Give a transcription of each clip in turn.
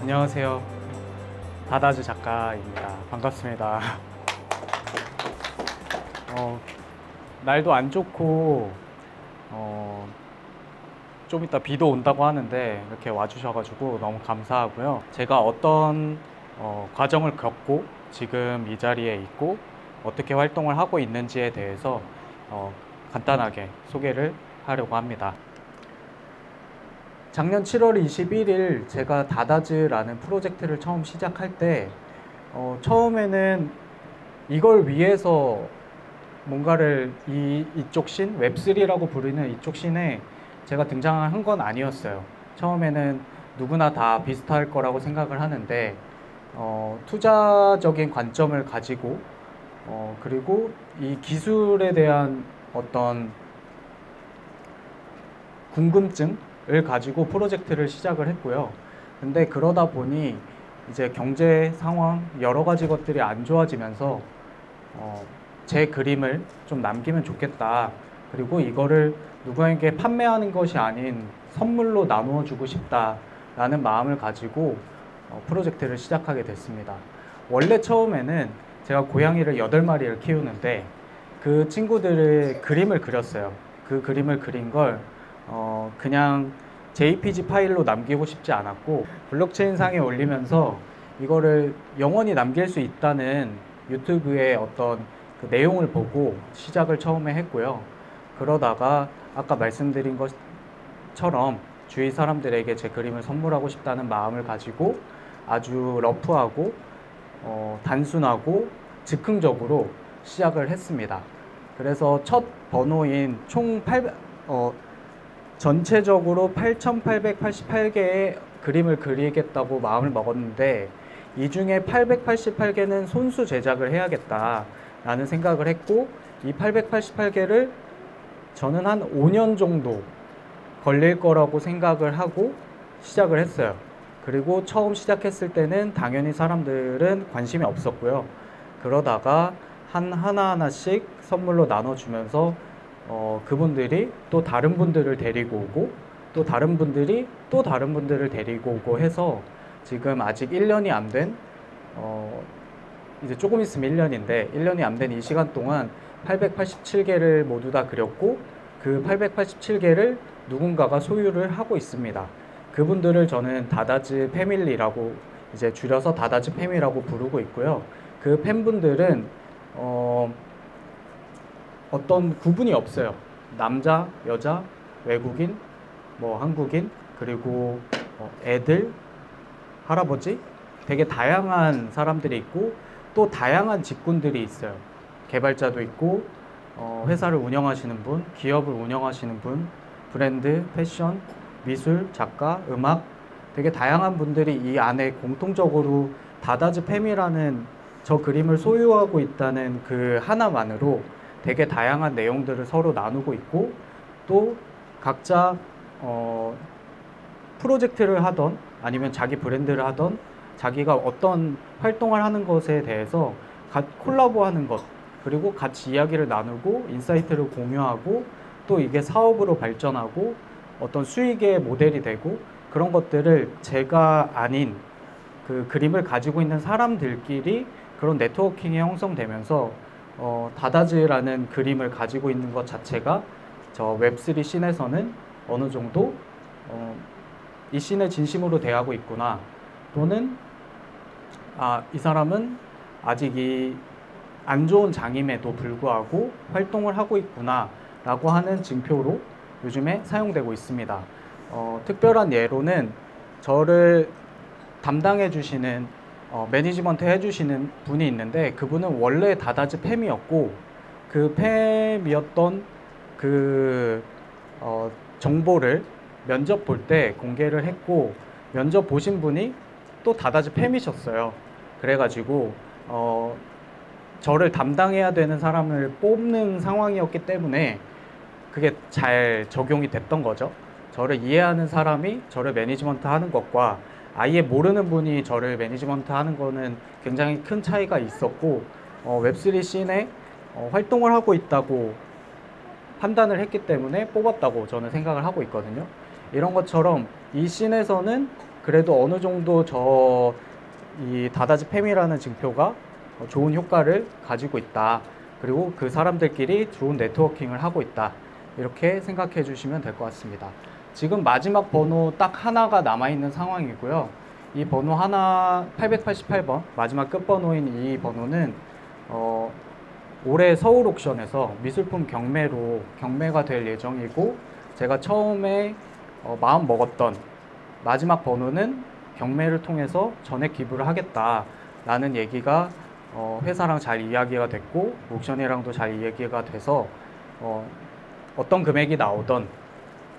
안녕하세요. 다다즈 작가입니다. 반갑습니다. 날도 안 좋고 좀 이따 비도 온다고 하는데 이렇게 와주셔가지고 너무 감사하고요. 제가 어떤 과정을 겪고 지금 이 자리에 있고 어떻게 활동을 하고 있는지에 대해서 간단하게 소개를 하려고 합니다. 작년 7월 21일 제가 다다즈라는 프로젝트를 처음 시작할 때 처음에는 이걸 위해서 뭔가를 이쪽 신, 웹3라고 부르는 이쪽 신에 제가 등장한 건 아니었어요. 처음에는 누구나 다 비슷할 거라고 생각을 하는데 투자적인 관점을 가지고 그리고 이 기술에 대한 어떤 궁금증을 가지고 프로젝트를 시작을 했고요. 근데 그러다 보니 이제 경제 상황 여러 가지 것들이 안 좋아지면서 제 그림을 좀 남기면 좋겠다. 그리고 이거를 누구에게 판매하는 것이 아닌 선물로 나누어 주고 싶다라는 마음을 가지고 프로젝트를 시작하게 됐습니다. 원래 처음에는 제가 고양이를 8마리를 키우는데 그 친구들의 그림을 그렸어요. 그 그림을 그린 걸 그냥 JPG 파일로 남기고 싶지 않았고 블록체인 상에 올리면서 이거를 영원히 남길 수 있다는 유튜브의 어떤 그 내용을 보고 시작을 처음에 했고요. 그러다가 아까 말씀드린 것처럼 주위 사람들에게 제 그림을 선물하고 싶다는 마음을 가지고 아주 러프하고 단순하고 즉흥적으로 시작을 했습니다. 그래서 첫 번호인 총 전체적으로 8,888개의 그림을 그리겠다고 마음을 먹었는데 이 중에 888개는 손수 제작을 해야겠다 라는 생각을 했고 이 888개를 저는 한 5년 정도 걸릴 거라고 생각을 하고 시작을 했어요. 그리고 처음 시작했을 때는 당연히 사람들은 관심이 없었고요. 그러다가 하나하나씩 선물로 나눠주면서 그분들이 또 다른 분들을 데리고 오고 또 다른 분들이 또 다른 분들을 데리고 오고 해서 지금 아직 1년이 안 된 이제 조금 있으면 1년인데 1년이 안 된 이 시간 동안 887개를 모두 다 그렸고 그 887개를 누군가가 소유를 하고 있습니다. 그분들을 저는 다다즈 패밀리라고 이제 줄여서 다다즈 패밀리라고 부르고 있고요. 그 팬분들은 어떤 구분이 없어요. 남자, 여자, 외국인, 뭐 한국인, 그리고 애들, 할아버지 되게 다양한 사람들이 있고 또 다양한 직군들이 있어요. 개발자도 있고 회사를 운영하시는 분, 기업을 운영하시는 분, 브랜드, 패션, 미술, 작가, 음악 되게 다양한 분들이 이 안에 공통적으로 다다즈 팸이라는 저 그림을 소유하고 있다는 그 하나만으로 되게 다양한 내용들을 서로 나누고 있고 또 각자 프로젝트를 하던 아니면 자기 브랜드를 하던 자기가 어떤 활동을 하는 것에 대해서 콜라보하는 것 그리고 같이 이야기를 나누고 인사이트를 공유하고 또 이게 사업으로 발전하고 어떤 수익의 모델이 되고 그런 것들을 제가 아닌 그 그림을 가지고 있는 사람들끼리 그런 네트워킹이 형성되면서 다다즈라는 그림을 가지고 있는 것 자체가 저 웹3 씬에서는 어느 정도 이 씬에 진심으로 대하고 있구나 또는 이 사람은 아직 이 안 좋은 장임에도 불구하고 활동을 하고 있구나 라고 하는 증표로 요즘에 사용되고 있습니다. 특별한 예로는 저를 담당해 주시는 매니지먼트 해주시는 분이 있는데 그분은 원래 다다즈 팸이었고 그 팸이었던 그 정보를 면접 볼 때 공개를 했고 면접 보신 분이 또 다다즈 팸이셨어요. 그래가지고 저를 담당해야 되는 사람을 뽑는 상황이었기 때문에 그게 잘 적용이 됐던 거죠. 저를 이해하는 사람이 저를 매니지먼트 하는 것과 아예 모르는 분이 저를 매니지먼트 하는 거는 굉장히 큰 차이가 있었고 웹3 씬에 활동을 하고 있다고 판단을 했기 때문에 뽑았다고 저는 생각을 하고 있거든요. 이런 것처럼 이 씬에서는 그래도 어느 정도 이 다다즈 팸이라는 증표가 좋은 효과를 가지고 있다. 그리고 그 사람들끼리 좋은 네트워킹을 하고 있다. 이렇게 생각해 주시면 될 것 같습니다. 지금 마지막 번호 딱 하나가 남아있는 상황이고요. 이 번호 하나, 888번, 마지막 끝번호인 이 번호는 올해 서울 옥션에서 미술품 경매가 될 예정이고, 제가 처음에 마음 먹었던 마지막 번호는 경매를 통해서 전액 기부를 하겠다라는 얘기가 회사랑 잘 이야기가 됐고, 옥션이랑도 잘 이야기가 돼서 어떤 금액이 나오던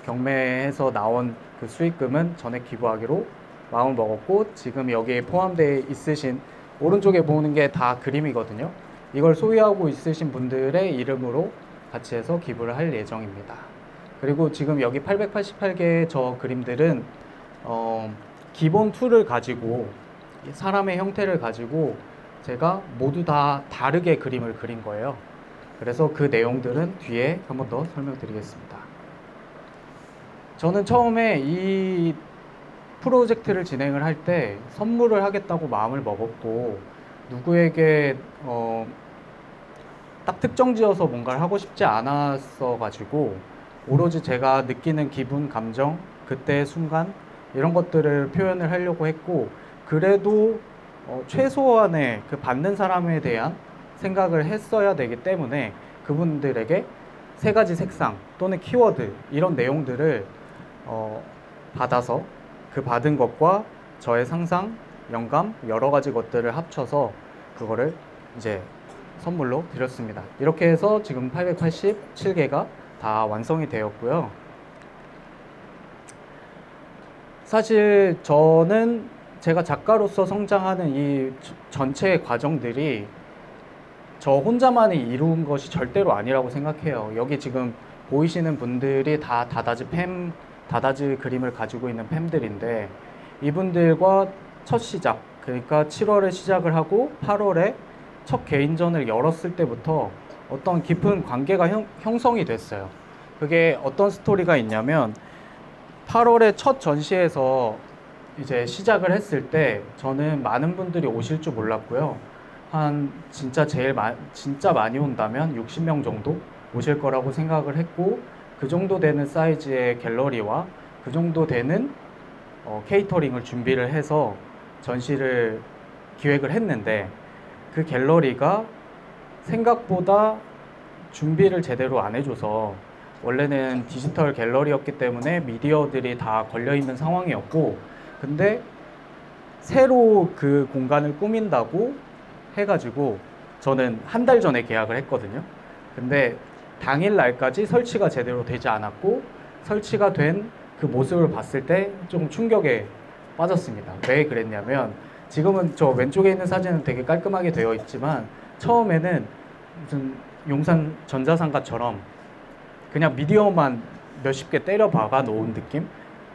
경매에서 나온 그 수익금은 전액 기부하기로 마음을 먹었고, 지금 여기에 포함되어 있으신 오른쪽에 보는 게 다 그림이거든요. 이걸 소유하고 있으신 분들의 이름으로 같이 해서 기부를 할 예정입니다. 그리고 지금 여기 888개의 저 그림들은 기본 툴을 가지고, 사람의 형태를 가지고 제가 모두 다 다르게 그림을 그린 거예요. 그래서 그 내용들은 뒤에 한 번 더 설명드리겠습니다. 저는 처음에 이 프로젝트를 진행을 할 때 선물을 하겠다고 마음을 먹었고, 누구에게 딱 특정 지어서 뭔가를 하고 싶지 않았어 가지고, 오로지 제가 느끼는 기분, 감정, 그때의 순간 이런 것들을 표현을 하려고 했고, 그래도 최소한의 그 받는 사람에 대한 생각을 했어야 되기 때문에 그분들에게 3가지 색상 또는 키워드 이런 내용들을 받아서 그 받은 것과 저의 상상, 영감 여러 가지 것들을 합쳐서 그거를 이제 선물로 드렸습니다. 이렇게 해서 지금 887개가 다 완성이 되었고요. 사실 저는 제가 작가로서 성장하는 이 전체 과정들이 저 혼자만이 이룬 것이 절대로 아니라고 생각해요. 여기 지금 보이시는 분들이 다 다다즈 그림을 가지고 있는 팸들인데, 이분들과 첫 시작, 그러니까 7월에 시작을 하고 8월에 첫 개인전을 열었을 때부터 어떤 깊은 관계가 형성이 됐어요. 그게 어떤 스토리가 있냐면, 8월에 첫 전시에서 이제 시작을 했을 때 저는 많은 분들이 오실 줄 몰랐고요. 진짜 많이 온다면 60명 정도 오실 거라고 생각을 했고, 그 정도 되는 사이즈의 갤러리와 그 정도 되는 케이터링을 준비를 해서 전시를 기획을 했는데, 그 갤러리가 생각보다 준비를 제대로 안 해줘서, 원래는 디지털 갤러리였기 때문에 미디어들이 다 걸려있는 상황이었고, 근데 새로 그 공간을 꾸민다고 해가지고 저는 한 달 전에 계약을 했거든요. 근데 당일 날까지 설치가 제대로 되지 않았고, 설치가 된 그 모습을 봤을 때 좀 충격에 빠졌습니다. 왜 그랬냐면, 지금은 저 왼쪽에 있는 사진은 되게 깔끔하게 되어 있지만, 처음에는 무슨 용산 전자상가처럼 그냥 미디어만 몇십 개 때려 박아 놓은 느낌?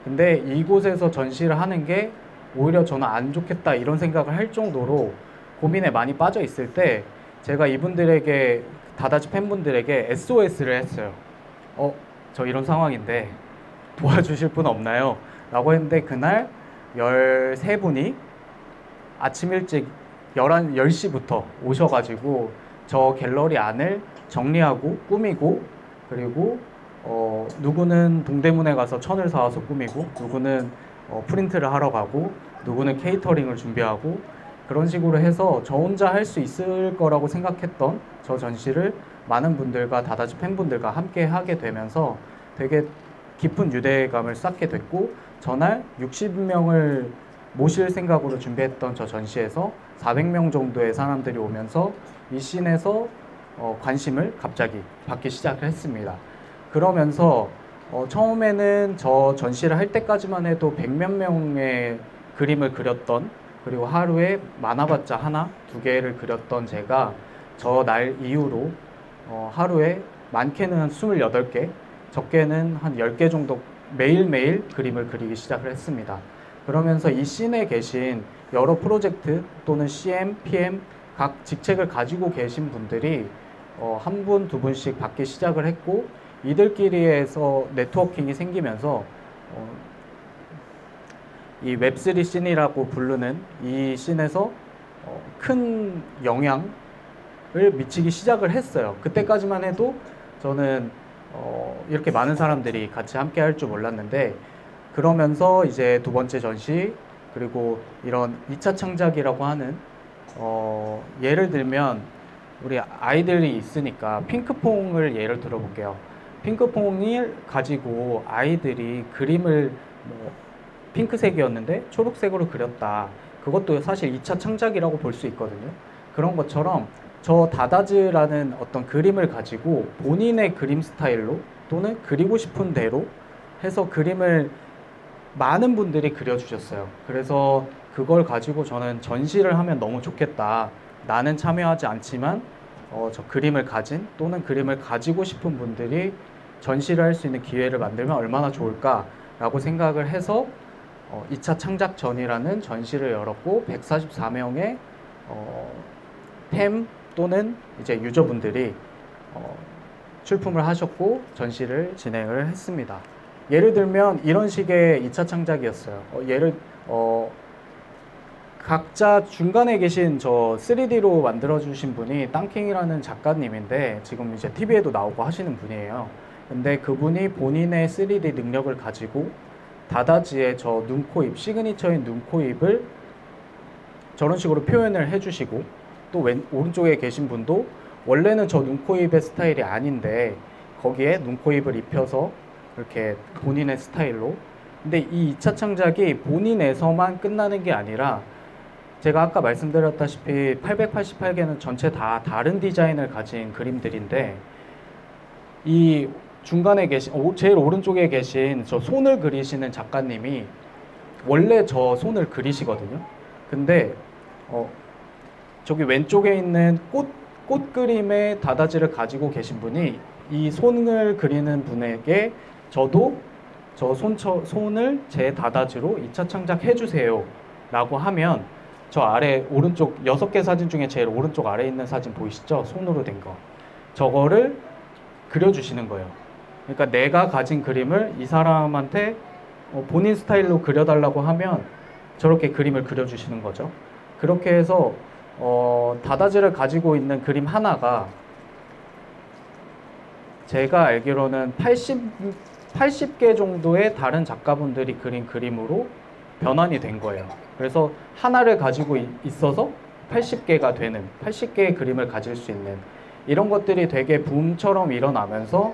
근데 이곳에서 전시를 하는 게 오히려 저는 안 좋겠다 이런 생각을 할 정도로 고민에 많이 빠져 있을 때, 제가 이분들에게, 다다즈 팬분들에게 SOS를 했어요. 저 이런 상황인데 도와주실 분 없나요? 라고 했는데, 그날 13분이 아침 일찍 10시부터 오셔가지고 저 갤러리 안을 정리하고 꾸미고, 그리고 누구는 동대문에 가서 천을 사와서 꾸미고, 누구는 프린트를 하러 가고, 누구는 케이터링을 준비하고, 그런 식으로 해서 저 혼자 할 수 있을 거라고 생각했던 저 전시를 많은 분들과, 다다즈 팬분들과 함께 하게 되면서 되게 깊은 유대감을 쌓게 됐고, 전날 60명을 모실 생각으로 준비했던 저 전시에서 400명 정도의 사람들이 오면서 이 씬에서 관심을 갑자기 받기 시작을 했습니다. 그러면서 처음에는 저 전시를 할 때까지만 해도 100몇 명의 그림을 그렸던, 그리고 하루에 많아봤자 하나, 2개를 그렸던 제가 저 날 이후로 하루에 많게는 한 28개, 적게는 한 10개 정도 매일매일 그림을 그리기 시작을 했습니다. 그러면서 이 씬에 계신 여러 프로젝트 또는 CM, PM 각 직책을 가지고 계신 분들이 한 분, 두 분씩 받기 시작을 했고, 이들끼리에서 네트워킹이 생기면서 이 웹3 씬이라고 부르는 이 씬에서 큰 영향을 미치기 시작을 했어요. 그때까지만 해도 저는 이렇게 많은 사람들이 같이 함께 할 줄 몰랐는데, 그러면서 이제 두 번째 전시, 그리고 이런 2차 창작이라고 하는 예를 들면 우리 아이들이 있으니까 핑크퐁을 예를 들어볼게요. 핑크퐁을 가지고 아이들이 그림을 뭐 핑크색이었는데 초록색으로 그렸다. 그것도 사실 2차 창작이라고 볼 수 있거든요. 그런 것처럼 저 다다즈라는 어떤 그림을 가지고 본인의 그림 스타일로 또는 그리고 싶은 대로 해서 그림을 많은 분들이 그려주셨어요. 그래서 그걸 가지고 저는 전시를 하면 너무 좋겠다. 나는 참여하지 않지만 저 그림을 가진 또는 그림을 가지고 싶은 분들이 전시를 할 수 있는 기회를 만들면 얼마나 좋을까라고 생각을 해서 2차 창작전이라는 전시를 열었고 144명의 팸 또는 이제 유저분들이 출품을 하셨고 전시를 진행을 했습니다. 예를 들면 이런 식의 2차 창작이었어요. 각자 중간에 계신 저 3D로 만들어주신 분이 땅킹이라는 작가님인데 지금 이제 TV에도 나오고 하시는 분이에요. 근데 그분이 본인의 3D 능력을 가지고 다다지의 저 눈, 코, 입, 시그니처인 눈, 코, 입을 저런 식으로 표현을 해주시고 또 오른쪽에 계신 분도 원래는 저 눈, 코, 입의 스타일이 아닌데 거기에 눈, 코, 입을 입혀서 이렇게 본인의 스타일로. 근데 이 2차 창작이 본인에서만 끝나는 게 아니라 제가 아까 말씀드렸다시피 888개는 전체 다 다른 디자인을 가진 그림들인데 이 중간에 계신 제일 오른쪽에 계신 저 손을 그리시는 작가님이 원래 저 손을 그리시거든요. 근데 저기 왼쪽에 있는 꽃 그림의 다다지를 가지고 계신 분이 이 손을 그리는 분에게 저도 저 손을 제 다다지로 2차 창작해 주세요 라고 하면 저 아래 오른쪽 6개 사진 중에 제일 오른쪽 아래에 있는 사진 보이시죠? 손으로 된 거. 저거를 그려주시는 거예요. 그러니까 내가 가진 그림을 이 사람한테 본인 스타일로 그려달라고 하면 저렇게 그림을 그려주시는 거죠. 그렇게 해서 다다지를 가지고 있는 그림 하나가 제가 알기로는 80개 정도의 다른 작가분들이 그린 그림으로 변환이 된 거예요. 그래서 하나를 가지고 있어서 80개가 되는, 80개의 그림을 가질 수 있는 이런 것들이 되게 붐처럼 일어나면서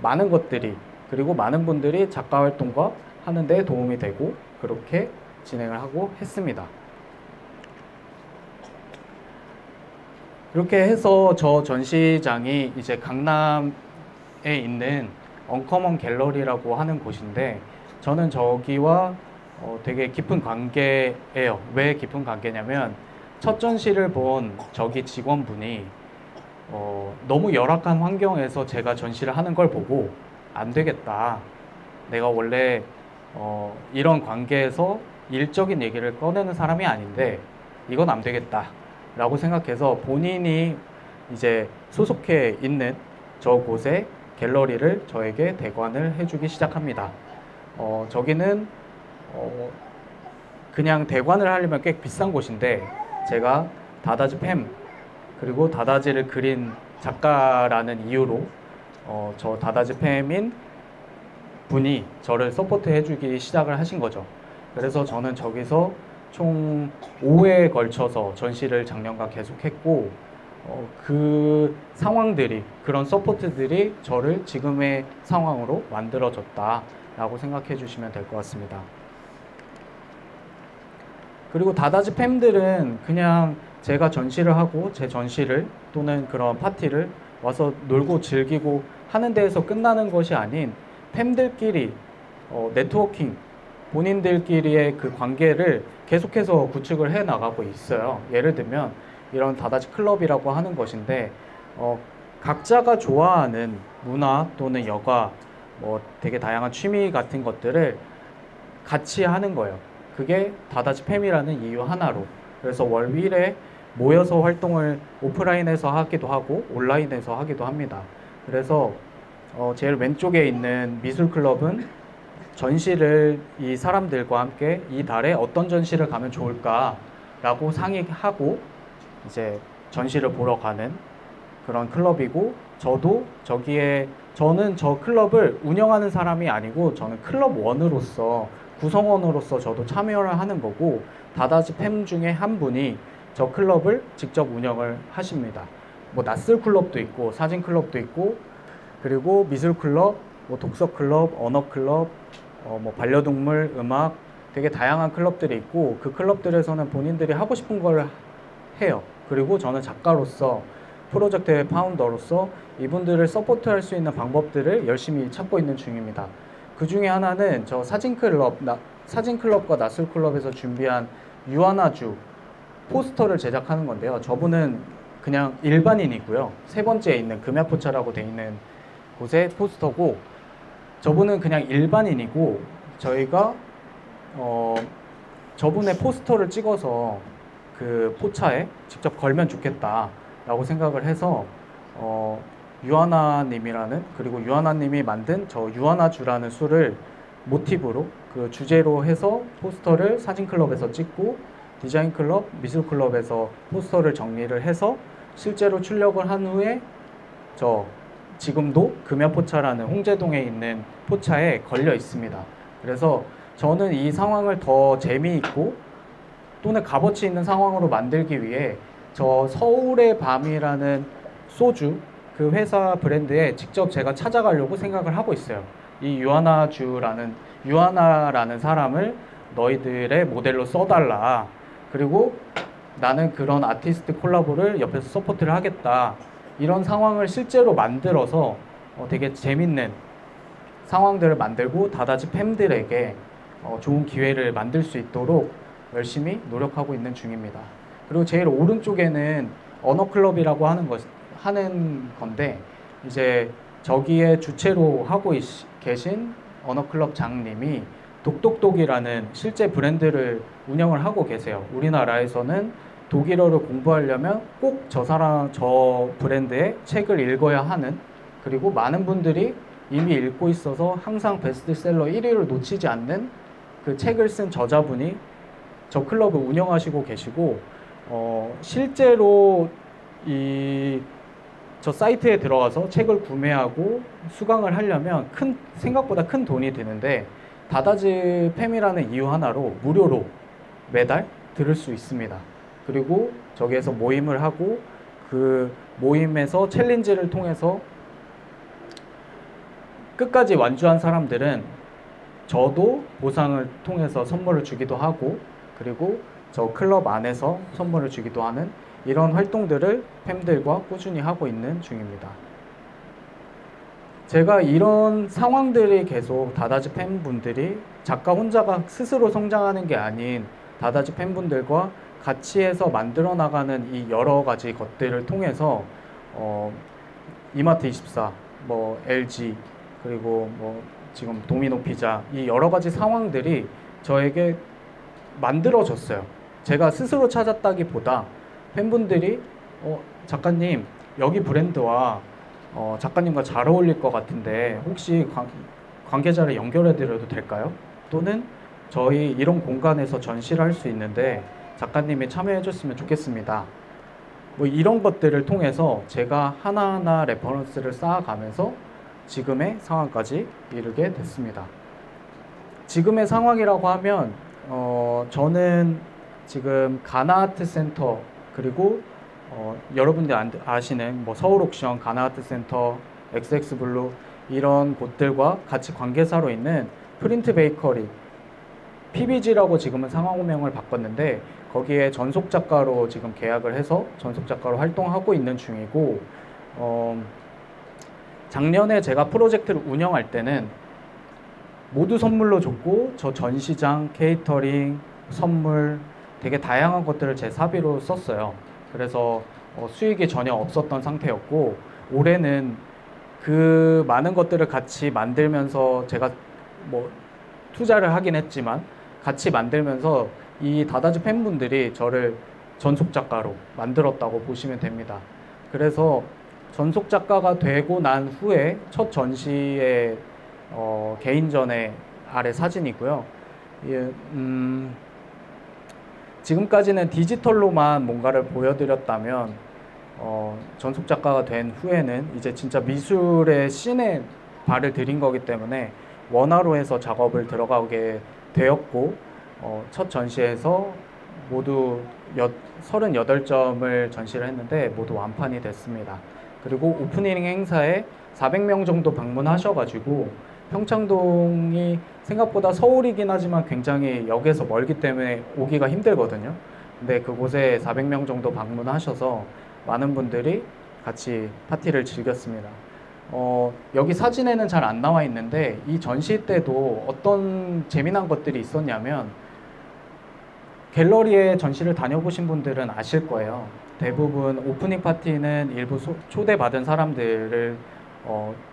많은 것들이, 그리고 많은 분들이 작가 활동과 하는 데 도움이 되고 그렇게 진행을 하고 했습니다. 이렇게 해서 저 전시장이 이제 강남에 있는 언커먼 갤러리라고 하는 곳인데 저는 저기와 되게 깊은 관계예요. 왜 깊은 관계냐면 첫 전시를 본 저기 직원분이 너무 열악한 환경에서 제가 전시를 하는 걸 보고 안 되겠다. 내가 원래 이런 관계에서 일적인 얘기를 꺼내는 사람이 아닌데 이건 안 되겠다 라고 생각해서 본인이 이제 소속해 있는 저곳에 갤러리를 저에게 대관을 해주기 시작합니다. 저기는 그냥 대관을 하려면 꽤 비싼 곳인데 제가 다다지 팸 그리고 다다지를 그린 작가라는 이유로 저 다다지 팸인 분이 저를 서포트 해주기 시작을 하신 거죠. 그래서 저는 저기서 총 5회에 걸쳐서 전시를 작년간 계속했고 그 상황들이, 그런 서포트들이 저를 지금의 상황으로 만들어줬다 라고 생각해 주시면 될 것 같습니다. 그리고 다다지 팸들은 그냥 제가 전시를 하고 제 전시를 또는 그런 파티를 와서 놀고 즐기고 하는 데에서 끝나는 것이 아닌 팸들끼리 네트워킹, 본인들끼리의 그 관계를 계속해서 구축을 해 나가고 있어요. 예를 들면 이런 다다지 클럽이라고 하는 것인데 각자가 좋아하는 문화 또는 여가, 뭐 되게 다양한 취미 같은 것들을 같이 하는 거예요. 그게 다다지 팸이라는 이유 하나로. 그래서 월 1회 모여서 활동을 오프라인에서 하기도 하고 온라인에서 하기도 합니다. 그래서 제일 왼쪽에 있는 미술클럽은 전시를 이 사람들과 함께 이 달에 어떤 전시를 가면 좋을까라고 상의하고 이제 전시를 보러 가는 그런 클럽이고, 저는 저 클럽을 운영하는 사람이 아니고 저는 클럽 원으로서, 구성원으로서 저도 참여를 하는 거고, 다다지 팸 중에 한 분이 저 클럽을 직접 운영을 하십니다. 뭐 낯설 클럽도 있고 사진 클럽도 있고, 그리고 미술 클럽, 뭐 독서 클럽, 언어 클럽, 뭐 반려동물, 음악, 되게 다양한 클럽들이 있고, 그 클럽들에서는 본인들이 하고 싶은 걸 해요. 그리고 저는 작가로서, 프로젝트의 파운더로서 이분들을 서포트할 수 있는 방법들을 열심히 찾고 있는 중입니다. 그 중에 하나는 저 사진클럽과 낯설클럽에서 준비한 유아나주 포스터를 제작하는 건데요. 저분은 그냥 일반인이고요. 세 번째에 있는 금야포차라고 돼 있는 곳의 포스터고, 저분은 그냥 일반인이고, 저희가 저분의 포스터를 찍어서 그 포차에 직접 걸면 좋겠다라고 생각을 해서 유아나님이라는, 그리고 유아나님이 만든 저 유아나주라는 수를 모티브로, 그 주제로 해서 포스터를 사진클럽에서 찍고, 디자인클럽, 미술클럽에서 포스터를 정리를 해서 실제로 출력을 한 후에 지금도 금야포차라는 홍제동에 있는 포차에 걸려 있습니다. 그래서 저는 이 상황을 더 재미있고 또는 값어치 있는 상황으로 만들기 위해 저 서울의 밤이라는 소주, 그 회사 브랜드에 직접 제가 찾아가려고 생각을 하고 있어요. 이 유아나라는 사람을 너희들의 모델로 써달라. 그리고 나는 그런 아티스트 콜라보를 옆에서 서포트를 하겠다. 이런 상황을 실제로 만들어서 되게 재밌는 상황들을 만들고 다다지 팬들에게 좋은 기회를 만들 수 있도록 열심히 노력하고 있는 중입니다. 그리고 제일 오른쪽에는 언어클럽이라고 하는 건데, 이제 저기에 주체로 하고 계신 언어클럽 장님이 독독독이라는 실제 브랜드를 운영을 하고 계세요. 우리나라에서는 독일어를 공부하려면 꼭 저 브랜드의 책을 읽어야 하는, 그리고 많은 분들이 이미 읽고 있어서 항상 베스트셀러 1위를 놓치지 않는 그 책을 쓴 저자분이 저 클럽을 운영하시고 계시고, 실제로 저 사이트에 들어가서 책을 구매하고 수강을 하려면 생각보다 큰 돈이 드는데, 다다지 팸이라는 이유 하나로 무료로 매달 들을 수 있습니다. 그리고 저기에서 모임을 하고, 그 모임에서 챌린지를 통해서 끝까지 완주한 사람들은 저도 보상을 통해서 선물을 주기도 하고, 그리고 저 클럽 안에서 선물을 주기도 하는 이런 활동들을 팸들과 꾸준히 하고 있는 중입니다. 제가 이런 상황들이 계속 다다지 팬분들이 작가 혼자가 스스로 성장하는 게 아닌 다다지 팬분들과 같이 해서 만들어 나가는 이 여러 가지 것들을 통해서 이마트24, 뭐 LG, 그리고 뭐 지금 도미노 피자, 이 여러 가지 상황들이 저에게 만들어졌어요. 제가 스스로 찾았다기보다 팬분들이 작가님 여기 브랜드와 작가님과 잘 어울릴 것 같은데 혹시 관계자를 연결해 드려도 될까요? 또는 저희 이런 공간에서 전시를 할 수 있는데 작가님이 참여해 줬으면 좋겠습니다. 뭐 이런 것들을 통해서 제가 하나하나 레퍼런스를 쌓아가면서 지금의 상황까지 이르게 됐습니다. 지금의 상황이라고 하면 저는 지금 가나아트센터, 그리고 여러분들 아시는 뭐 서울옥션, 가나아트센터, XX블루 이런 곳들과 같이 관계사로 있는 프린트 베이커리, PBG라고 지금은 상호명을 바꿨는데, 거기에 전속작가로 지금 계약을 해서 전속작가로 활동하고 있는 중이고, 작년에 제가 프로젝트를 운영할 때는 모두 선물로 줬고, 저 전시장, 케이터링, 선물 되게 다양한 것들을 제 사비로 썼어요. 그래서 수익이 전혀 없었던 상태였고, 올해는 그 많은 것들을 같이 만들면서 제가 뭐 투자를 하긴 했지만 같이 만들면서 이 다다지 팬분들이 저를 전속 작가로 만들었다고 보시면 됩니다. 그래서 전속 작가가 되고 난 후에 첫 전시에 개인전에 아래 사진이고요. 예, 지금까지는 디지털로만 뭔가를 보여드렸다면 전속 작가가 된 후에는 이제 진짜 미술의 씬에 발을 들인 거기 때문에 원화로 해서 작업을 들어가게 되었고 첫 전시에서 모두 38점을 전시를 했는데 모두 완판이 됐습니다. 그리고 오프닝 행사에 400명 정도 방문하셔가지고 평창동이 생각보다 서울이긴 하지만 굉장히 역에서 멀기 때문에 오기가 힘들거든요. 근데 그곳에 400명 정도 방문하셔서 많은 분들이 같이 파티를 즐겼습니다. 여기 사진에는 잘 안 나와 있는데 이 전시 때도 어떤 재미난 것들이 있었냐면 갤러리에 전시를 다녀보신 분들은 아실 거예요. 대부분 오프닝 파티는 일부 초대받은 사람들을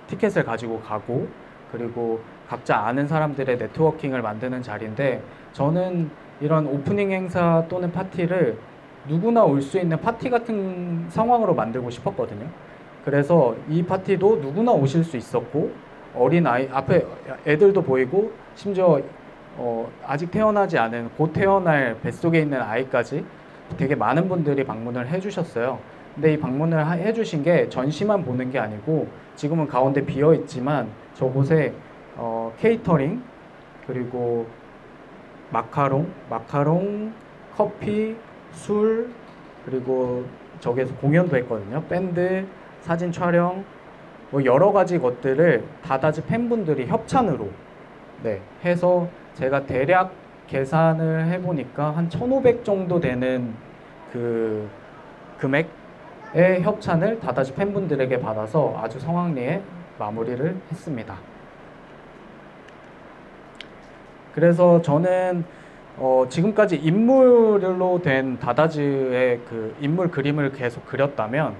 티켓을 가지고 가고 그리고 각자 아는 사람들의 네트워킹을 만드는 자리인데 저는 이런 오프닝 행사 또는 파티를 누구나 올 수 있는 파티 같은 상황으로 만들고 싶었거든요. 그래서 이 파티도 누구나 오실 수 있었고 어린아이 앞에 애들도 보이고 심지어 아직 태어나지 않은 곧 태어날 뱃속에 있는 아이까지 되게 많은 분들이 방문을 해주셨어요. 근데 이 방문을 해주신 게 전시만 보는 게 아니고 지금은 가운데 비어 있지만 저곳에 케이터링 그리고 마카롱, 커피, 술 그리고 저기에서 공연도 했거든요. 밴드, 사진 촬영 뭐 여러 가지 것들을 다다지 팬분들이 협찬으로 해서 제가 대략 계산을 해보니까 한 1,500 정도 되는 그 금액의 협찬을 다다지 팬분들에게 받아서 아주 성황리에 마무리를 했습니다. 그래서 저는 지금까지 인물로 된 다다즈의 그 인물 그림을 계속 그렸다면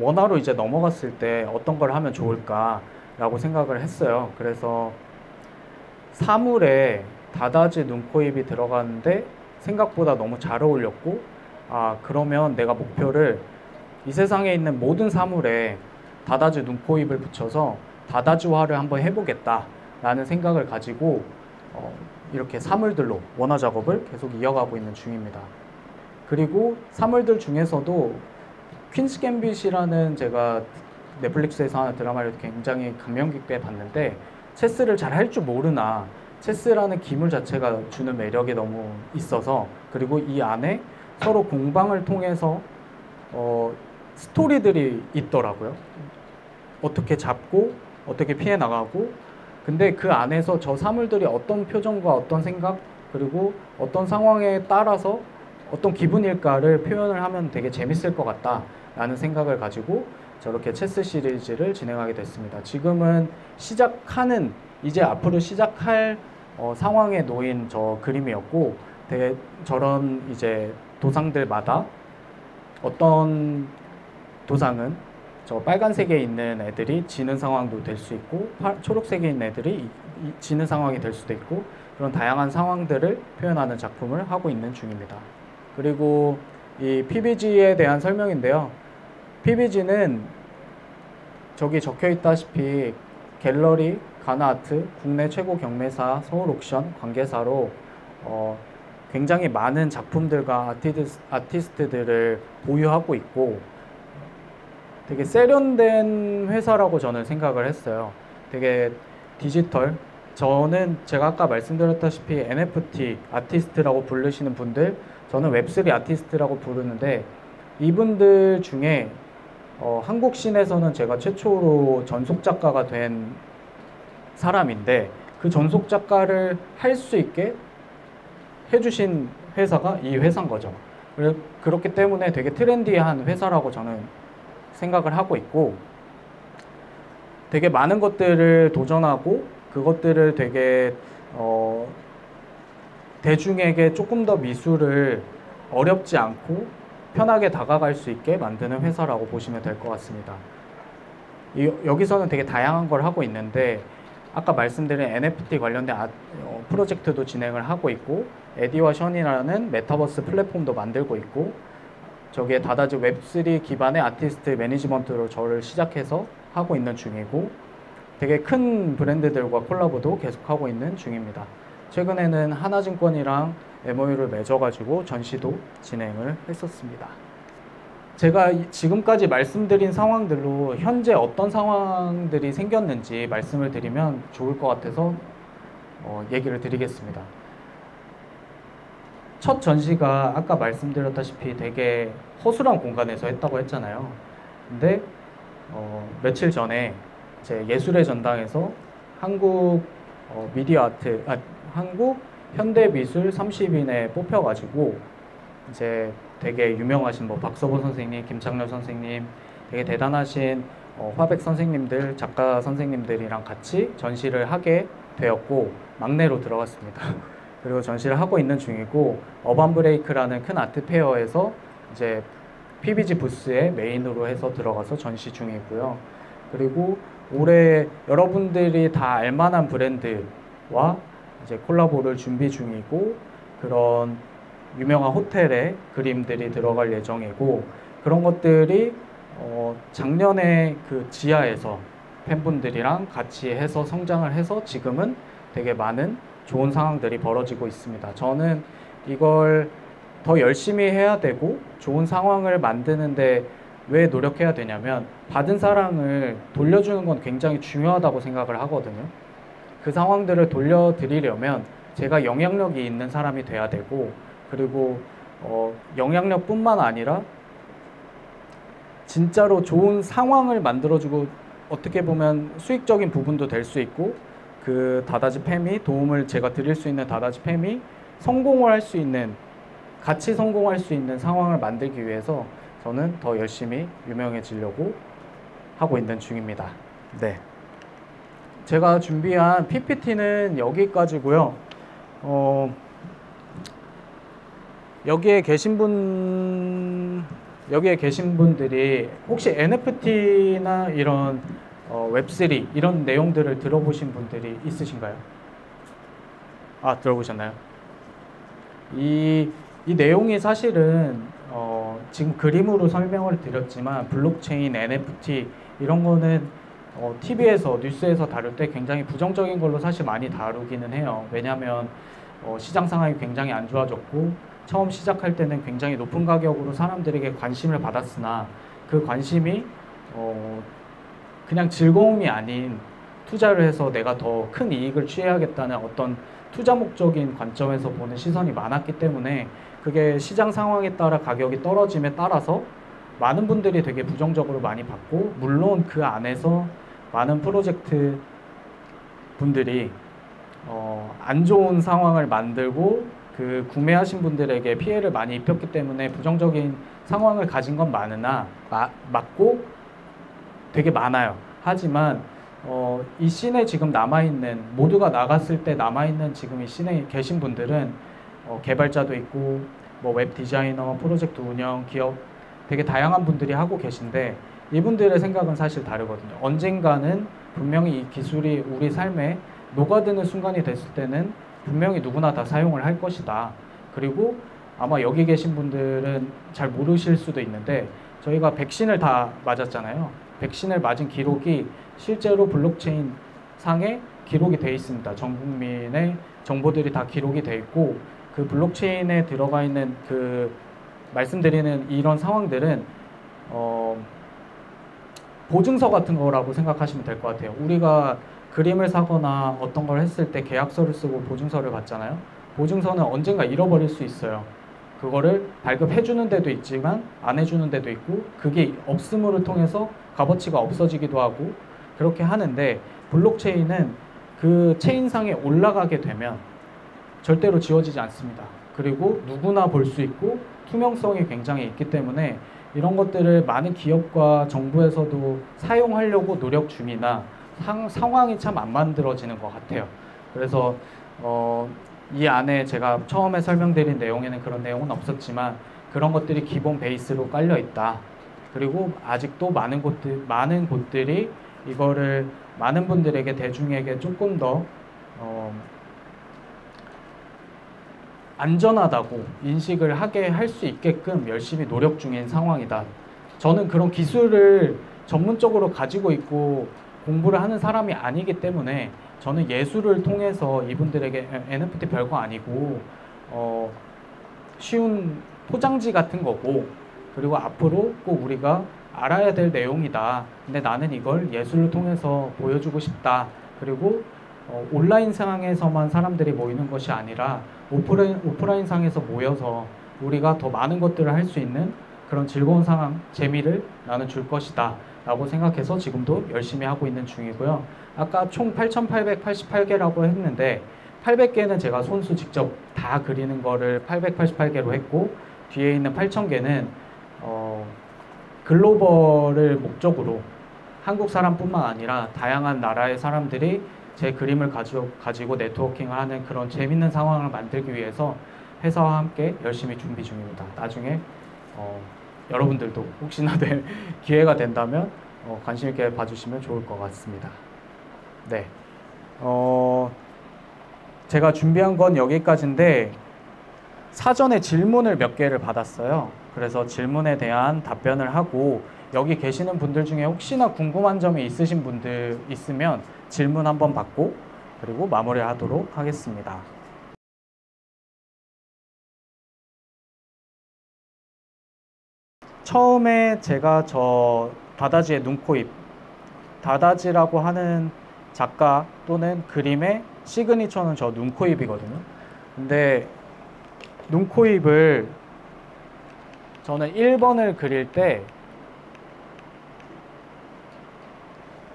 원화로 이제 넘어갔을 때 어떤 걸 하면 좋을까라고 생각을 했어요. 그래서 사물에 다다즈 눈, 코, 입이 들어가는데 생각보다 너무 잘 어울렸고 그러면 내가 목표를 이 세상에 있는 모든 사물에 다다즈 눈, 코, 입을 붙여서 다다즈화를 한번 해보겠다 라는 생각을 가지고 이렇게 사물들로 원화 작업을 계속 이어가고 있는 중입니다. 그리고 사물들 중에서도 퀸스 갬빗이라는 제가 넷플릭스에서 하는 드라마를 굉장히 감명 깊게 봤는데 체스를 잘 할 줄 모르나 체스라는 기물 자체가 주는 매력이 너무 있어서 그리고 이 안에 서로 공방을 통해서 스토리들이 있더라고요. 어떻게 잡고 어떻게 피해 나가고 근데 그 안에서 저 사물들이 어떤 표정과 어떤 생각 그리고 어떤 상황에 따라서 어떤 기분일까를 표현을 하면 되게 재밌을 것 같다 라는 생각을 가지고 저렇게 체스 시리즈를 진행하게 됐습니다. 지금은 이제 앞으로 시작할 상황에 놓인 저 그림이었고 되게 저런 이제 도상들마다 어떤 도상은 저 빨간색에 있는 애들이 지는 상황도 될 수 있고 초록색에 있는 애들이 지는 상황이 될 수도 있고 그런 다양한 상황들을 표현하는 작품을 하고 있는 중입니다. 그리고 이 PBG에 대한 설명인데요. PBG는 저기 적혀 있다시피 갤러리, 가나아트, 국내 최고 경매사, 서울옥션 관계사로 굉장히 많은 작품들과 아티스트들을 보유하고 있고 되게 세련된 회사라고 저는 생각을 했어요. 되게 디지털. 저는 제가 아까 말씀드렸다시피 NFT 아티스트라고 부르시는 분들, 저는 웹3 아티스트라고 부르는데 이분들 중에 한국 씬에서는 제가 최초로 전속 작가가 된 사람인데 그 전속 작가를 할 수 있게 해주신 회사가 이 회사인 거죠. 그렇기 때문에 되게 트렌디한 회사라고 저는 생각을 하고 있고 되게 많은 것들을 도전하고 그것들을 되게 대중에게 조금 더 미술을 어렵지 않고 편하게 다가갈 수 있게 만드는 회사라고 보시면 될 것 같습니다. 여기서는 되게 다양한 걸 하고 있는데 아까 말씀드린 NFT 관련된 프로젝트도 진행을 하고 있고 에디와 션이라는 메타버스 플랫폼도 만들고 있고 저기에 다다즈 웹3 기반의 아티스트 매니지먼트로 저를 시작해서 하고 있는 중이고 되게 큰 브랜드들과 콜라보도 계속하고 있는 중입니다. 최근에는 하나증권이랑 MOU를 맺어가지고 전시도 진행을 했었습니다. 제가 지금까지 말씀드린 상황들로 현재 어떤 상황들이 생겼는지 말씀을 드리면 좋을 것 같아서 얘기를 드리겠습니다. 첫 전시가 아까 말씀드렸다시피 되게 허술한 공간에서 했다고 했잖아요. 근데 며칠 전에 제 예술의 전당에서 한국 미디어 아트, 한국 현대미술 30인에 뽑혀가지고 이제 되게 유명하신 뭐 박서보 선생님, 김창렬 선생님, 되게 대단하신 화백 선생님들, 작가 선생님들이랑 같이 전시를 하게 되었고 막내로 들어갔습니다. 그리고 전시를 하고 있는 중이고 어반브레이크라는 큰 아트 페어에서 이제 PBG 부스에 메인으로 해서 들어가서 전시 중이고요. 그리고 올해 여러분들이 다 알만한 브랜드와 이제 콜라보를 준비 중이고 그런 유명한 호텔에 그림들이 들어갈 예정이고 그런 것들이 작년에 그 지하에서 팬분들이랑 같이 해서 성장을 해서 지금은 되게 많은 좋은 상황들이 벌어지고 있습니다. 저는 이걸 더 열심히 해야 되고 좋은 상황을 만드는데 왜 노력해야 되냐면 받은 사랑을 돌려주는 건 굉장히 중요하다고 생각을 하거든요. 그 상황들을 돌려드리려면 제가 영향력이 있는 사람이 돼야 되고 그리고 영향력뿐만 아니라 진짜로 좋은 상황을 만들어주고 어떻게 보면 수익적인 부분도 될 수 있고 그 다다지 팸이 도움을 제가 드릴 수 있는 다다지 팸이 성공을 할 수 있는 같이 성공할 수 있는 상황을 만들기 위해서 저는 더 열심히 유명해지려고 하고 있는 중입니다. 네, 제가 준비한 PPT는 여기까지고요. 여기에 계신 분들이 혹시 NFT나 이런 웹3 이런 내용들을 들어보신 분들이 있으신가요? 아, 들어보셨나요? 이 내용이 사실은 지금 그림으로 설명을 드렸지만 블록체인, NFT 이런 거는 TV에서 뉴스에서 다룰 때 굉장히 부정적인 걸로 사실 많이 다루기는 해요. 왜냐하면 시장 상황이 굉장히 안 좋아졌고 처음 시작할 때는 굉장히 높은 가격으로 사람들에게 관심을 받았으나 그 관심이 그냥 즐거움이 아닌 투자를 해서 내가 더 큰 이익을 취해야겠다는 어떤 투자 목적인 관점에서 보는 시선이 많았기 때문에 그게 시장 상황에 따라 가격이 떨어짐에 따라서 많은 분들이 되게 부정적으로 많이 봤고 물론 그 안에서 많은 프로젝트 분들이 안 좋은 상황을 만들고 그 구매하신 분들에게 피해를 많이 입혔기 때문에 부정적인 상황을 가진 건 맞고 되게 많아요. 하지만 이 씬에 지금 남아있는 모두가 나갔을 때 남아있는 지금 이 씬에 계신 분들은 개발자도 있고 뭐 웹 디자이너, 프로젝트 운영, 기업 되게 다양한 분들이 하고 계신데 이분들의 생각은 사실 다르거든요. 언젠가는 분명히 이 기술이 우리 삶에 녹아드는 순간이 됐을 때는 분명히 누구나 다 사용을 할 것이다. 그리고 아마 여기 계신 분들은 잘 모르실 수도 있는데 저희가 백신을 다 맞았잖아요. 백신을 맞은 기록이 실제로 블록체인 상에 기록이 돼 있습니다. 전 국민의 정보들이 다 기록이 돼 있고 그 블록체인에 들어가 있는 그 말씀드리는 이런 상황들은 보증서 같은 거라고 생각하시면 될 것 같아요. 우리가 그림을 사거나 어떤 걸 했을 때 계약서를 쓰고 보증서를 받잖아요. 보증서는 언젠가 잃어버릴 수 있어요. 그거를 발급해 주는 데도 있지만 안 해주는 데도 있고 그게 없음으로 통해서 값어치가 없어지기도 하고 그렇게 하는데 블록체인은 그 체인상에 올라가게 되면 절대로 지워지지 않습니다. 그리고 누구나 볼 수 있고 투명성이 굉장히 있기 때문에 이런 것들을 많은 기업과 정부에서도 사용하려고 노력 중이나 상황이 참 안 만들어지는 것 같아요. 그래서 이 안에 제가 처음에 설명드린 내용에는 그런 내용은 없었지만 그런 것들이 기본 베이스로 깔려 있다. 그리고 아직도 많은 곳들이 이거를 많은 분들에게 대중에게 조금 더 안전하다고 인식을 하게 할 수 있게끔 열심히 노력 중인 상황이다. 저는 그런 기술을 전문적으로 가지고 있고 공부를 하는 사람이 아니기 때문에 저는 예술을 통해서 이분들에게 NFT 별거 아니고 쉬운 포장지 같은 거고, 그리고 앞으로 꼭 우리가 알아야 될 내용이다. 근데 나는 이걸 예술을 통해서 보여주고 싶다. 그리고 온라인 상에서만 사람들이 모이는 것이 아니라 오프라인 상에서 모여서 우리가 더 많은 것들을 할 수 있는 그런 즐거운 상황, 재미를 나는 줄 것이다 라고 생각해서 지금도 열심히 하고 있는 중이고요. 아까 총 8,888개라고 했는데 800개는 제가 손수 직접 다 그리는 거를 888개로 했고, 뒤에 있는 8,000개는 글로벌을 목적으로 한국 사람뿐만 아니라 다양한 나라의 사람들이 제 그림을 가지고 네트워킹을 하는 그런 재밌는 상황을 만들기 위해서 회사와 함께 열심히 준비 중입니다. 나중에 여러분들도 혹시나 기회가 된다면 관심 있게 봐주시면 좋을 것 같습니다. 네, 제가 준비한 건 여기까지인데 사전에 질문을 몇 개를 받았어요. 그래서 질문에 대한 답변을 하고, 여기 계시는 분들 중에 혹시나 궁금한 점이 있으신 분들 있으면 질문 한번 받고 그리고 마무리하도록 하겠습니다. 처음에 제가 저 다다지의 눈코입, 다다지라고 하는 작가 또는 그림의 시그니처는 저 눈코입이거든요. 근데 눈코입을 저는 1번을 그릴 때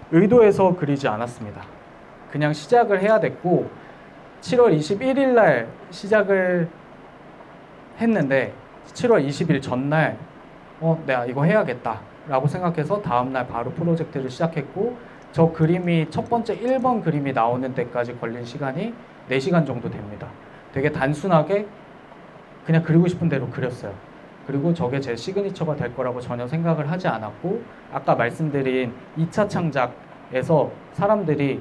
의도해서 그리지 않았습니다. 그냥 시작을 해야 됐고 7월 21일 날 시작을 했는데 7월 20일 전날 내가 이거 해야겠다 라고 생각해서 다음날 바로 프로젝트를 시작했고, 저 그림이 첫 번째 1번 그림이 나오는 데까지 걸린 시간이 4시간 정도 됩니다. 되게 단순하게 그냥 그리고 싶은 대로 그렸어요. 그리고 저게 제 시그니처가 될 거라고 전혀 생각을 하지 않았고, 아까 말씀드린 2차 창작에서 사람들이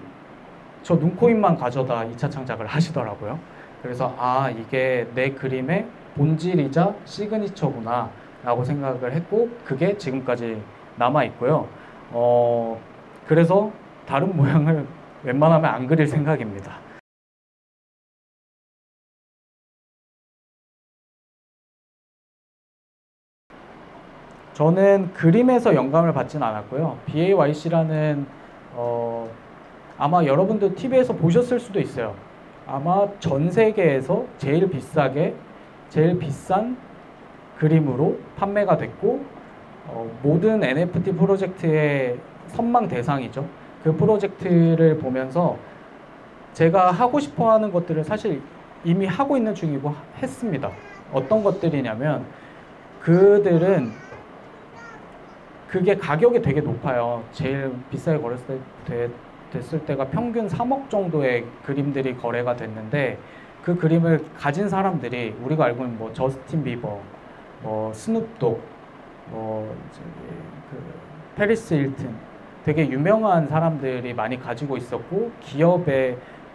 저 눈코입만 가져다 2차 창작을 하시더라고요. 그래서 이게 내 그림의 본질이자 시그니처구나 라고 생각을 했고, 그게 지금까지 남아 있고요. 그래서 다른 모양을 웬만하면 안 그릴 생각입니다. 저는 그림에서 영감을 받지는 않았고요. BAYC라는 아마 여러분도 TV에서 보셨을 수도 있어요. 아마 전 세계에서 제일 비싼 그림으로 판매가 됐고, 모든 NFT 프로젝트의 선망 대상이죠. 그 프로젝트를 보면서 제가 하고 싶어 하는 것들을 사실 이미 하고 있는 중이고 했습니다. 어떤 것들이냐면, 그들은 그게 가격이 되게 높아요. 제일 비싸게 됐을 때가 평균 3억 정도의 그림들이 거래가 됐는데, 그 그림을 가진 사람들이 우리가 알고 있는 뭐 저스틴 비버, 스눕독, 페리스 힐튼, 되게 유명한 사람들이 많이 가지고 있었고,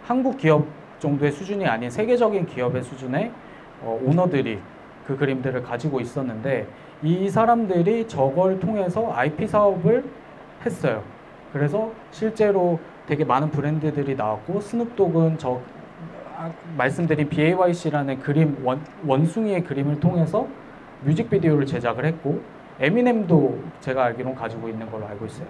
한국 기업 정도의 수준이 아닌 세계적인 기업의 수준의 오너들이 그 그림들을 가지고 있었는데, 이 사람들이 저걸 통해서 IP 사업을 했어요. 그래서 실제로 되게 많은 브랜드들이 나왔고, 스눕독은 말씀드린 BAYC라는 그림 원숭이의 그림을 통해서 뮤직비디오를 제작을 했고, 에미넴도 제가 알기로는 가지고 있는 걸로 알고 있어요.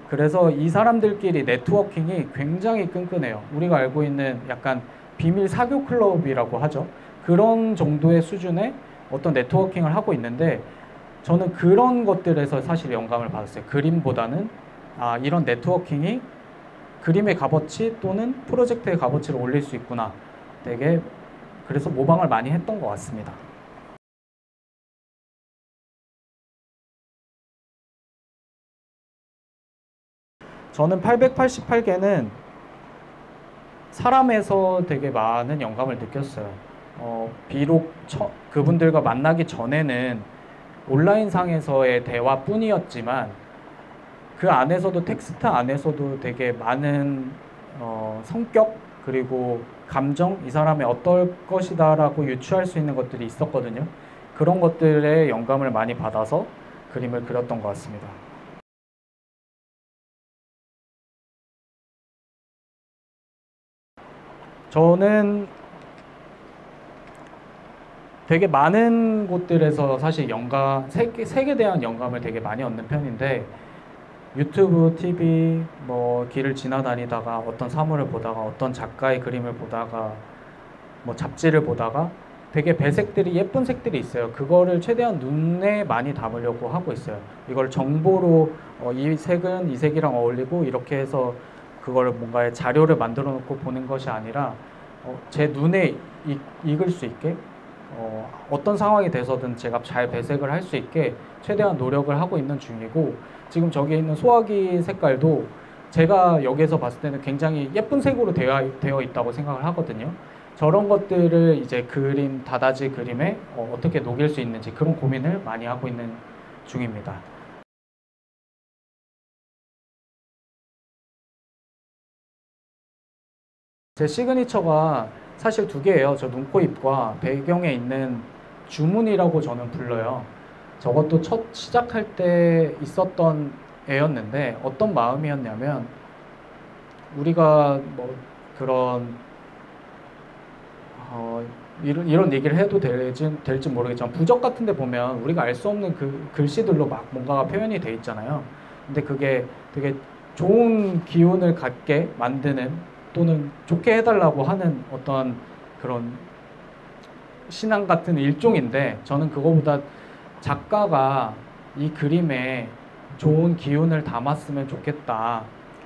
그래서 이 사람들끼리 네트워킹이 굉장히 끈끈해요. 우리가 알고 있는 약간 비밀 사교 클럽이라고 하죠. 그런 정도의 수준의 어떤 네트워킹을 하고 있는데, 저는 그런 것들에서 사실 영감을 받았어요. 그림보다는 이런 네트워킹이 그림의 값어치 또는 프로젝트의 값어치를 올릴 수 있구나. 되게 그래서 모방을 많이 했던 것 같습니다. 저는 888개는 사람에서 되게 많은 영감을 느꼈어요. 비록 그분들과 만나기 전에는 온라인상에서의 대화뿐이었지만, 그 안에서도 텍스트 안에서도 되게 많은 성격 그리고 감정, 이 사람이 어떨 것이다 라고 유추할 수 있는 것들이 있었거든요. 그런 것들에 영감을 많이 받아서 그림을 그렸던 것 같습니다. 저는 되게 많은 곳들에서 사실 색에 대한 영감을 되게 많이 얻는 편인데, 유튜브, TV, 뭐 길을 지나다니다가 어떤 사물을 보다가 어떤 작가의 그림을 보다가 뭐 잡지를 보다가 되게 배색들이 예쁜 색들이 있어요. 그거를 최대한 눈에 많이 담으려고 하고 있어요. 이걸 정보로 이 색은 이 색이랑 어울리고 이렇게 해서 그걸 뭔가의 자료를 만들어 놓고 보는 것이 아니라 제 눈에 익을 수 있게 어떤 상황이 돼서든 제가 잘 배색을 할 수 있게 최대한 노력을 하고 있는 중이고, 지금 저기 있는 소화기 색깔도 제가 여기에서 봤을 때는 굉장히 예쁜 색으로 되어 있다고 생각을 하거든요. 저런 것들을 이제 다다지 그림에 어떻게 녹일 수 있는지 그런 고민을 많이 하고 있는 중입니다. 제 시그니처가 사실 두 개예요. 저 눈, 코, 입과 배경에 있는 주문이라고 저는 불러요. 저것도 첫 시작할 때 있었던 애였는데, 어떤 마음이었냐면, 우리가 뭐 그런 이런 얘기를 해도 될지 모르겠지만, 부적 같은 데 보면 우리가 알 수 없는 그 글씨들로 막 뭔가가 표현이 돼 있잖아요. 근데 그게 되게 좋은 기운을 갖게 만드는, 또는 좋게 해달라고 하는 어떤 그런 신앙 같은 일종인데, 저는 그거보다 작가가 이 그림에 좋은 기운을 담았으면 좋겠다.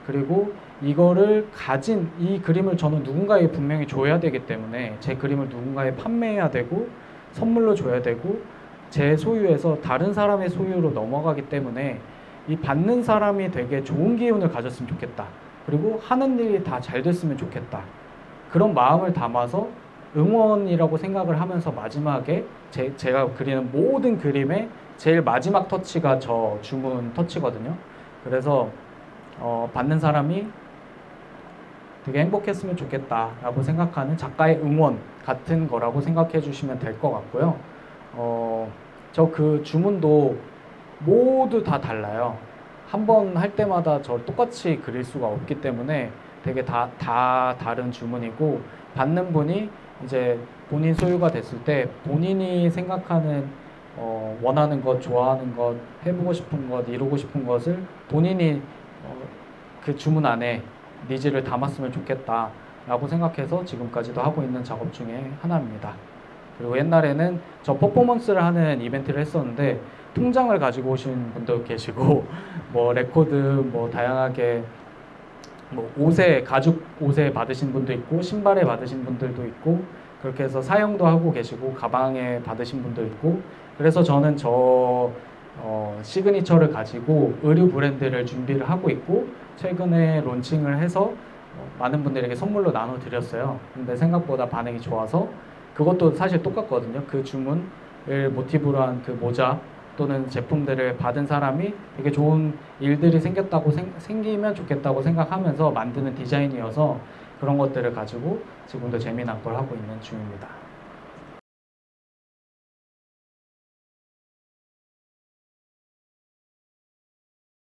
그리고 이거를 가진 이 그림을 저는 누군가에 분명히 줘야 되기 때문에, 제 그림을 누군가에 판매해야 되고 선물로 줘야 되고 제 소유에서 다른 사람의 소유로 넘어가기 때문에, 이 받는 사람이 되게 좋은 기운을 가졌으면 좋겠다. 그리고 하는 일이 다 잘 됐으면 좋겠다. 그런 마음을 담아서 응원이라고 생각을 하면서, 마지막에 제가 그리는 모든 그림의 제일 마지막 터치가 저 주문 터치거든요. 그래서 받는 사람이 되게 행복했으면 좋겠다라고 생각하는 작가의 응원 같은 거라고 생각해 주시면 될 것 같고요. 저 그 주문도 모두 다 달라요. 한 번 할 때마다 저 똑같이 그릴 수가 없기 때문에 되게 다 다른 주문이고, 받는 분이 이제 본인 소유가 됐을 때 본인이 생각하는 원하는 것, 좋아하는 것, 해보고 싶은 것, 이루고 싶은 것을 본인이 그 주문 안에 니즈를 담았으면 좋겠다라고 생각해서 지금까지도 하고 있는 작업 중에 하나입니다. 그리고 옛날에는 저 퍼포먼스를 하는 이벤트를 했었는데, 통장을 가지고 오신 분도 계시고 뭐 레코드 뭐 다양하게 뭐 가죽 옷에 받으신 분도 있고 신발에 받으신 분들도 있고, 그렇게 해서 사용도 하고 계시고 가방에 받으신 분도 있고, 그래서 저는 시그니처를 가지고 의류 브랜드를 준비를 하고 있고, 최근에 론칭을 해서 많은 분들에게 선물로 나눠드렸어요. 근데 생각보다 반응이 좋아서, 그것도 사실 똑같거든요. 그 주문을 모티브로 한 그 모자 또는 제품들을 받은 사람이 되게 좋은 일들이 생기면 좋겠다고 생각하면서 만드는 디자인이어서, 그런 것들을 가지고 지금도 재미난 걸 하고 있는 중입니다.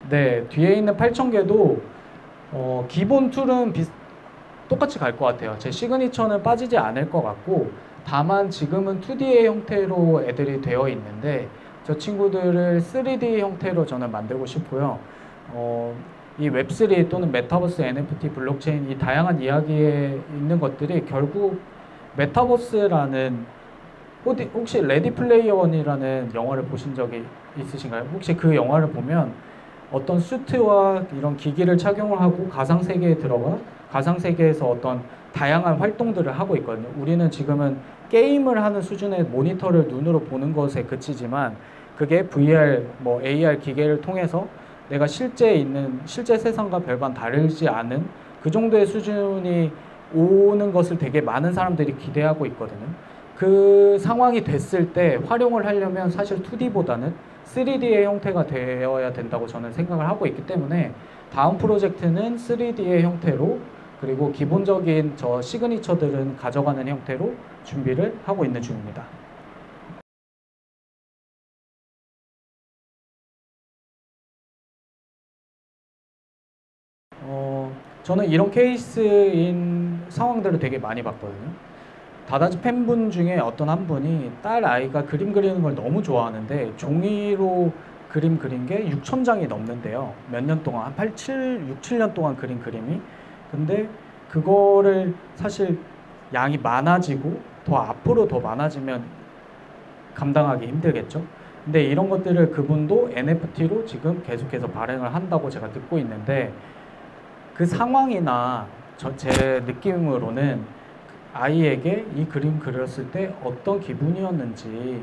네, 뒤에 있는 8,000개도 기본 툴은 똑같이 갈 것 같아요. 제 시그니처는 빠지지 않을 것 같고, 다만 지금은 2D의 형태로 애들이 되어 있는데, 저 친구들을 3D 형태로 저는 만들고 싶고요. 이 웹3 또는 메타버스, NFT, 블록체인, 이 다양한 이야기에 있는 것들이 결국 메타버스라는, 혹시 레디 플레이어 원이라는 영화를 보신 적이 있으신가요? 혹시 그 영화를 보면 어떤 수트와 이런 기기를 착용을 하고 가상세계에 들어가 가상세계에서 어떤 다양한 활동들을 하고 있거든요. 우리는 지금은 게임을 하는 수준의 모니터를 눈으로 보는 것에 그치지만, 그게 VR, 뭐 AR 기계를 통해서 내가 실제 세상과 별반 다르지 않은 그 정도의 수준이 오는 것을 되게 많은 사람들이 기대하고 있거든요. 그 상황이 됐을 때 활용을 하려면 사실 2D보다는 3D의 형태가 되어야 된다고 저는 생각을 하고 있기 때문에, 다음 프로젝트는 3D의 형태로, 그리고 기본적인 저 시그니처들은 가져가는 형태로 준비를 하고 있는 중입니다. 저는 이런 케이스인 상황들을 되게 많이 봤거든요. 다다지 팬분 중에 어떤 한 분이 딸 아이가 그림 그리는 걸 너무 좋아하는데 종이로 그림 그린 게 6,000장이 넘는데요. 몇 년 동안, 한 6, 7년 동안 그린 그림이. 근데 그거를 사실 양이 많아지고 더 앞으로 더 많아지면 감당하기 힘들겠죠. 근데 이런 것들을 그분도 NFT로 지금 계속해서 발행을 한다고 제가 듣고 있는데 그 상황이나 제 느낌으로는 아이에게 이 그림 그렸을 때 어떤 기분이었는지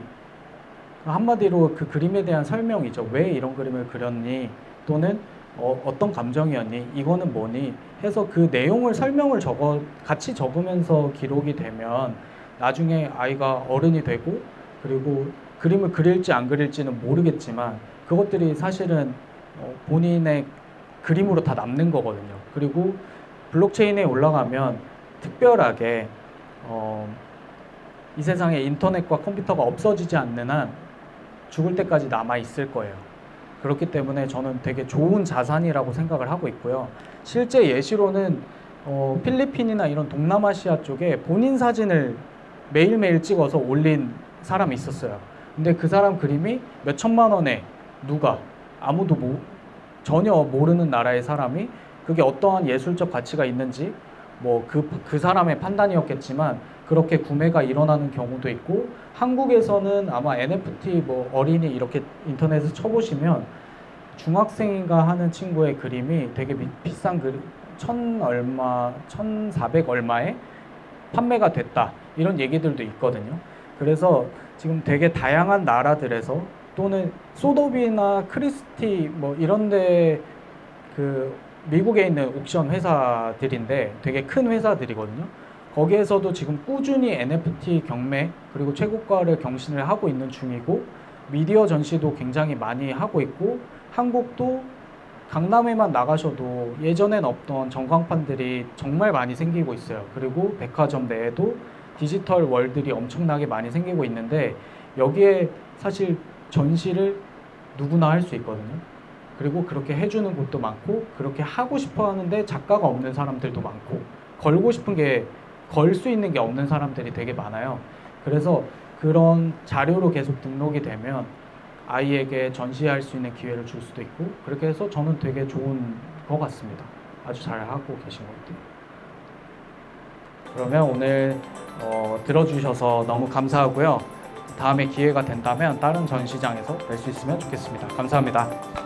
한마디로 그 그림에 대한 설명이죠. 왜 이런 그림을 그렸니? 또는 어떤 감정이었니? 이거는 뭐니? 해서 그 내용을 설명을 같이 적으면서 기록이 되면 나중에 아이가 어른이 되고 그리고 그림을 그릴지 안 그릴지는 모르겠지만 그것들이 사실은 본인의 그림으로 다 남는 거거든요. 그리고 블록체인에 올라가면 특별하게 이 세상에 인터넷과 컴퓨터가 없어지지 않는 한 죽을 때까지 남아 있을 거예요. 그렇기 때문에 저는 되게 좋은 자산이라고 생각을 하고 있고요. 실제 예시로는 필리핀이나 이런 동남아시아 쪽에 본인 사진을 매일매일 찍어서 올린 사람이 있었어요. 근데 그 사람 그림이 몇 천만 원에 아무도 전혀 모르는 나라의 사람이 그게 어떠한 예술적 가치가 있는지 뭐 그 사람의 판단이었겠지만 그렇게 구매가 일어나는 경우도 있고 한국에서는 아마 NFT 뭐 어린이 이렇게 인터넷에 쳐보시면 중학생인가 하는 친구의 그림이 되게 비싼 그림 1,400 얼마에 판매가 됐다 이런 얘기들도 있거든요. 그래서 지금 되게 다양한 나라들에서 또는 소더비나 크리스티 뭐 이런데 그 미국에 있는 옥션 회사들인데 되게 큰 회사들이거든요. 거기에서도 지금 꾸준히 NFT 경매 그리고 최고가를 경신을 하고 있는 중이고 미디어 전시도 굉장히 많이 하고 있고 한국도 강남에만 나가셔도 예전엔 없던 전광판들이 정말 많이 생기고 있어요. 그리고 백화점 내에도 디지털 월들이 엄청나게 많이 생기고 있는데 여기에 사실 전시를 누구나 할 수 있거든요. 그리고 그렇게 해주는 곳도 많고 그렇게 하고 싶어 하는데 작가가 없는 사람들도 많고 걸고 싶은 게 걸 수 있는 게 없는 사람들이 되게 많아요. 그래서 그런 자료로 계속 등록이 되면 아이에게 전시할 수 있는 기회를 줄 수도 있고 그렇게 해서 저는 되게 좋은 것 같습니다. 아주 잘 하고 계신 것 같아요. 그러면 오늘 들어주셔서 너무 감사하고요. 다음에 기회가 된다면 다른 전시장에서 뵐 수 있으면 좋겠습니다. 감사합니다.